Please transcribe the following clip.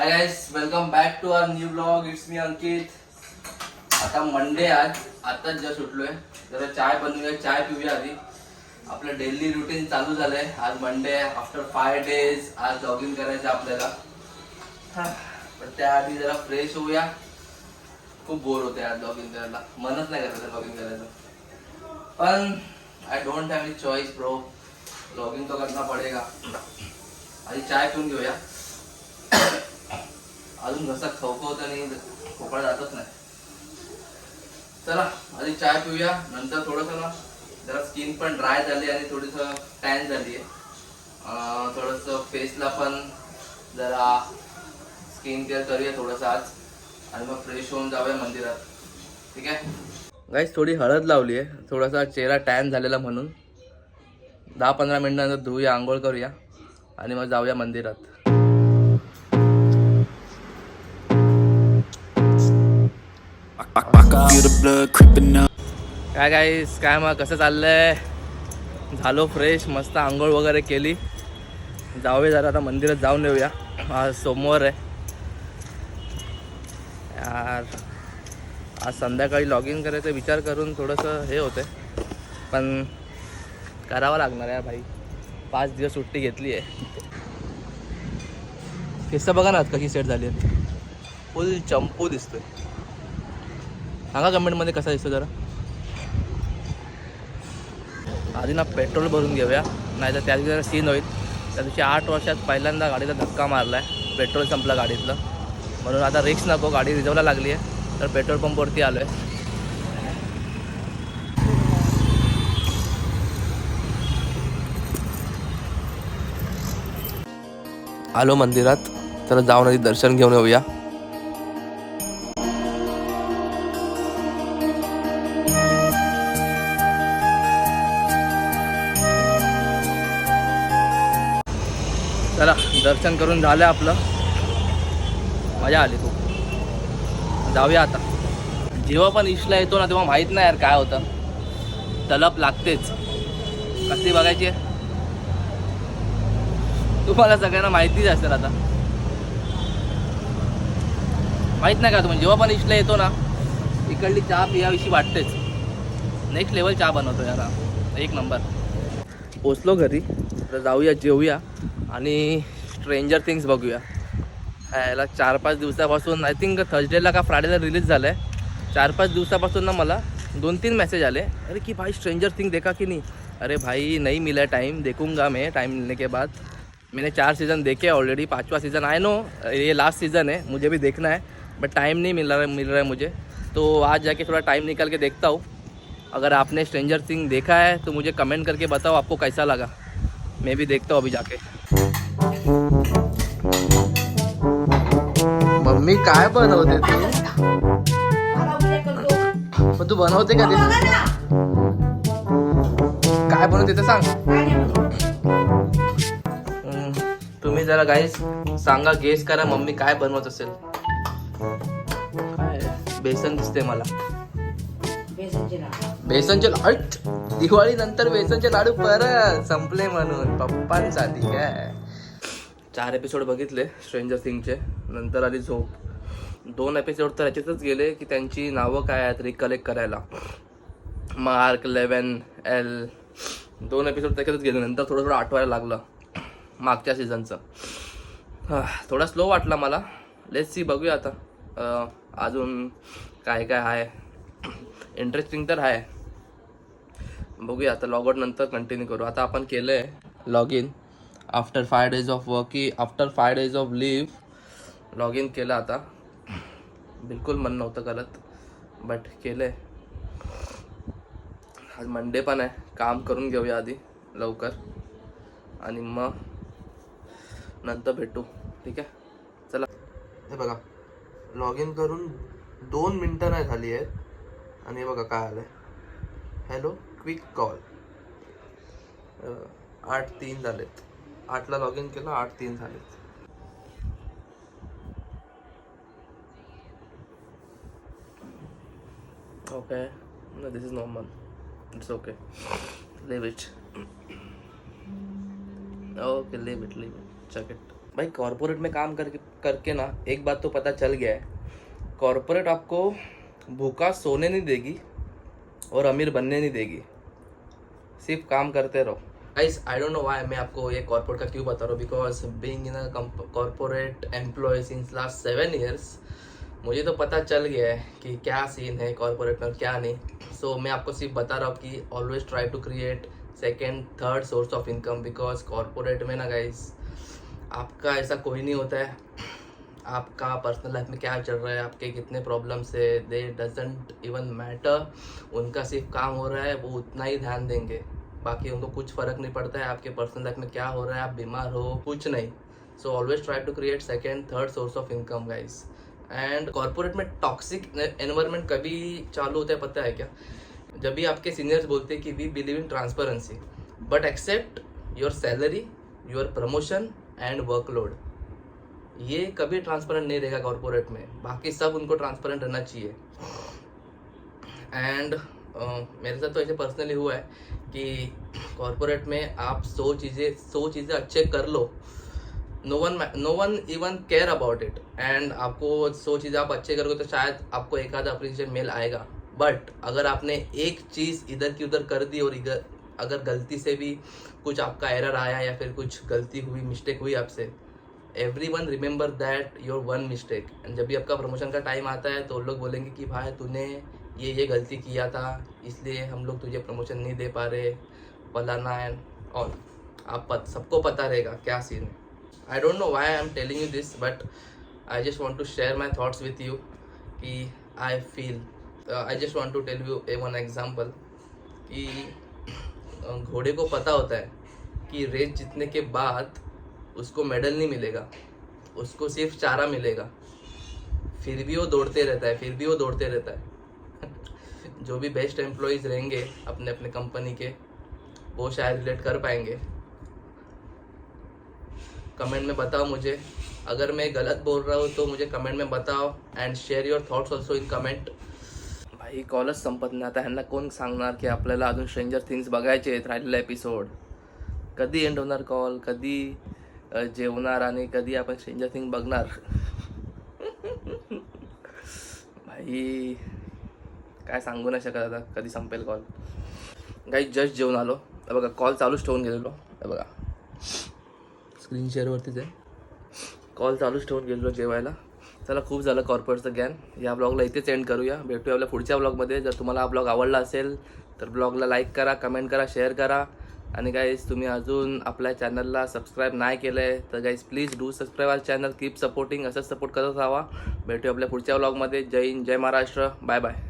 High guys, welcome back to our new blog. It's me Ankit. आता Monday आताच just उठलोय. जरा चाय बनवूया, चाय पिऊया आधी. आपलं डेली रुटीन चालू झालंय. आज मंडे आफ्टर 5 days आज लॉगिन करायचं आपल्याला. पण त्याआधी जरा फ्रेश होऊया. खूप बोर होते आज लॉगिन करायला, मनच नाही करायचं लॉगिन करायचं. पण I don't have any choice bro, login तो करना पडेगा. आधी चाय पिऊन घेऊया. अजून घसा खवखवत आणि खोकळा जातच नाही. चला आधी चाय पिऊया. नंतर थोडंसं ना जरा स्किन पण ड्राय झाली आणि थोडंसं टॅन झाली आहे. थोडंसं फेसला पण जरा स्किन केअर करूया थोडंसं आज, आणि मग फ्रेश होऊन जाऊया मंदिरात. ठीक आहे गाईस, थोडी हळद लावली आहे. थोडासा चेहरा टॅन झालेला म्हणून 10-15 मिनिटांनंतर धुऊया, आंघोळ करूया आणि मग जाऊया मंदिरात. काय गाईस, काय मग कसं चाललंय? झालो फ्रेश, मस्त आंघोळ वगैरे केली. जाऊया जरा आता मंदिरात जाऊन येऊया. आज सोमवार आहे यार. आज संध्याकाळी लॉग इन करायचा विचार करून थोडंसं हे होते, पण करावं लागणार आहे भाई. 5 दिवस सुट्टी घेतली आहे. केस बघा ना आज कशी सेट झाली आहे. फुल चंपू दिसतोय. सांगा कमेंटमध्ये कसा दिसतो जरा. आधी ना पेट्रोल भरून घेऊया, नाही तर त्या दिवशी जरा सीन होईल. त्या दिवशी 8 वर्षात पहिल्यांदा गाडीला धक्का मारला आहे. पेट्रोल संपलं गाडीतलं, म्हणून आता रिक्स नको. गाडी रिझर्वला लागली आहे तर पेट्रोल पंपवरती आलो आहे. आलो मंदिरात, तर जाऊन आधी दर्शन घेऊन येऊया. चला दर्शन करून झालं आपलं. मजा आली खूप. जाऊया आता. जेव्हा पण इशला येतो ना तेव्हा माहीत नाही यार काय होतं, तलप लागतेच. कसली बघायची आहे तुम्हाला सगळ्यांना माहितीच असेल. आता माहीत नाही का तुम्ही, जेव्हा पण इशला येतो ना इकडली चहा पियाविषयी वाटतेच. नेक्स्ट लेवल चहा बनवतो यार, एक नंबर. पोचलो घरी, तर जाऊया जेवूया आणि स्ट्रेंजर थिंग्स बघूया. याला 4-5 दिवसापासून, आय थिंक थर्सडेला का फ्रायडेला रिलीज झालं आहे. 4-5 दिवसापासून ना मला 2-3 मैसेज आले, अरे कि भाई स्ट्रेंजर थिंग देखा कि नहीं. अरे भाई नहीं मिला टाइम, देखूंगा मैं टाइम मिलने के बाद. मैंने 4 सीज़न देखे ऑलरेडी. 5वां सीज़न आई नो ये लास्ट सीज़न है, मुझे भी देखना है, बट टाइम नहीं मिल रहा है मुझे. तो आज जाके थोड़ा टाइम निकाल के देखता हूँ. अगर आपने स्ट्रेंजर थिंग देखा है तो मुझे कमेंट करके बताओ आपको कैसा लगा. मैं भी देखता हूँ अभी जाके. मम्मी काय बनवते तू? तू बनवते का ते? काय बनवते ते सांग. तुम्ही जरा गाईस सांगा, गेस करा मम्मी काय बनवत असेल. काय बेसन दिसते मला. बेसनचे लाडू. दिवाळी नंतर बेसनचे लाडू परत संपले म्हणून पप्पांसाठी. काय 4 एपिसोड बघितले स्ट्रेंजर थिंगचे, नंतर आली झोप. 2 एपिसोड तर याच्यातच गेले की त्यांची नावं काय आहेत रिकलेक्ट करायला. मार्क, 11, एल, 2 एपिसोड त्याच्यातच गेले. नंतर थोडं आठवायला लागलं मागच्या सीझनचं. थोडा स्लो वाटला मला. लेट्स सी, बघूया आता अजून काय काय आहे. इंटरेस्टिंग तर आहे, बघूया आता. लॉग आउट नंतर कंटिन्यू करू. आता आपण केलं आहे log in after 5 days of after 5 days of leave log in केलं. आता बिलकुल मन नव्हतं करत, बट केलं आहे. आज मंडे पण आहे, काम करून घेऊया आधी लवकर आणि मग नंतर भेटू. ठीक आहे, चला. हे बघा, लॉग इन करून 2 मिनटं नाही झाली आहेत आणि हे बघा काय आलं आहे. Hello quick call. 8:03 झालेत. 8ला लॉग इन केलं, 8:03 झालेत. Okay, no, this is normal. It's okay. Leave it. Okay, leave it. Check it. भाई कॉर्पोरेट में काम करके करके ना एक बात तो पता चल गया है, कॉर्पोरेट आपको भूखा सोने नहीं देगी और अमीर बनने नहीं देगी, सिर्फ काम करते रहो। गाइस आई डोंट नो व्हाई मैं आपको ये कॉर्पोरेट का क्यों बता रहा हूँ, because being in a corporate employ since last 7 years मुझे तो पता चल गया है कि क्या सीन है कॉर्पोरेट में और क्या नहीं। सो मैं आपको सिर्फ बता रहा हूँ कि always try to create second third source of income, because corporate में ना गाइस आपका ऐसा कोई नहीं होता है, आपका पर्सनल लाइफ में क्या चल रहा है, आपके कितने प्रॉब्लम्स है, दे डजेंट इवन मैटर। उनका सिर्फ काम हो रहा है, वो उतना ही ध्यान देंगे, बाकी उनको कुछ फ़र्क नहीं पड़ता है आपके पर्सनल लाइफ में क्या हो रहा है, आप बीमार हो, कुछ नहीं। So always try to create second third source of income guys. And corporate में टॉक्सिक एनवायरनमेंट कभी चालू होता है पता है क्या? जब भी आपके सीनियर्स बोलते हैं कि we believe in transparency but except your salary, your promotion and workload, ये कभी ट्रांसपेरेंट नहीं रहेगा कॉर्पोरेट में, बाकी सब उनको ट्रांसपेरेंट रहना चाहिए। एंड मेरे साथ तो ऐसे पर्सनली हुआ है कि कॉर्पोरेट में आप 100 चीज़ें अच्छे कर लो, no one even care about it, and आपको 100 चीज़ें आप अच्छे करोगे तो शायद आपको एक आधा अप्रिशिएशन मेल आएगा। बट अगर आपने एक चीज़ इधर की उधर कर दी और अगर गलती से भी कुछ आपका एरर आया या फिर कुछ गलती हुई, मिस्टेक हुई आपसे, everyone remember that your one mistake, end जब भी आपका प्रमोशन का टाइम आता है तो लोग बोलेंगे कि भाई तूने ये गलती किया था इसलिए हम लोग तुझे प्रमोशन नहीं दे पा रहे, फलाना एंड ऑल। सबको पता रहेगा क्या सीन है। आई don't know why I am telling you this, but I just want to share my thoughts with you कि I feel, I just want to tell you one example कि घोड़े को पता होता है कि रेस जीतने के बाद उसको मेडल नहीं मिलेगा, उसको सिर्फ चारा मिलेगा, फिर भी वो दौड़ते रहता है। जो भी बेस्ट एम्प्लॉयज़ रहेंगे अपने अपने कंपनी के, वो शायद रिलेट कर पाएंगे। कमेंट में बताओ मुझे, अगर मैं गलत बोल रहा हूँ तो मुझे कमेंट में बताओ, end share your thoughts also in comment. भाई कॉलच संपत नाही आता, ह्यांना कोण सांगणार की आपल्याला अजून स्ट्रेंजर थिंग्स बघायचे आहेत, राहिलेला एपिसोड कधी एंड होणार, कॉल कधी जेवणार आणि कधी आपण स्ट्रेंजर थिंग बघणार। भाई काय सांगू नाही शकत आता कधी संपेल कॉल। काही जस्ट जेवून आलो, बघा कॉल चालूच ठेवून गेलेलो, बघा स्क्रीन शेअरवरतीच आहे, कॉल चालूच ठेवून गेलेलो जेवायला। चला खूप झालं कॉर्पोरेटचं ज्ञान, या ब्लॉगला इथेच एंड करूया, भेटूया आपल्या पुढच्या ब्लॉगमध्ये। जर तुम्हाला हा ब्लॉग आवडला असेल तर ब्लॉगला लाईक करा, कमेंट करा, शेअर करा, आणि गाईज तुम्ही अजून आपल्या चॅनलला सबस्क्राईब नाही केलं आहे तर guys please do subscribe our channel, keep supporting, असंच सपोर्ट करत राहा। भेटूया आपल्या पुढच्या ब्लॉगमध्ये। जय हिंद, जय महाराष्ट्र, बाय बाय।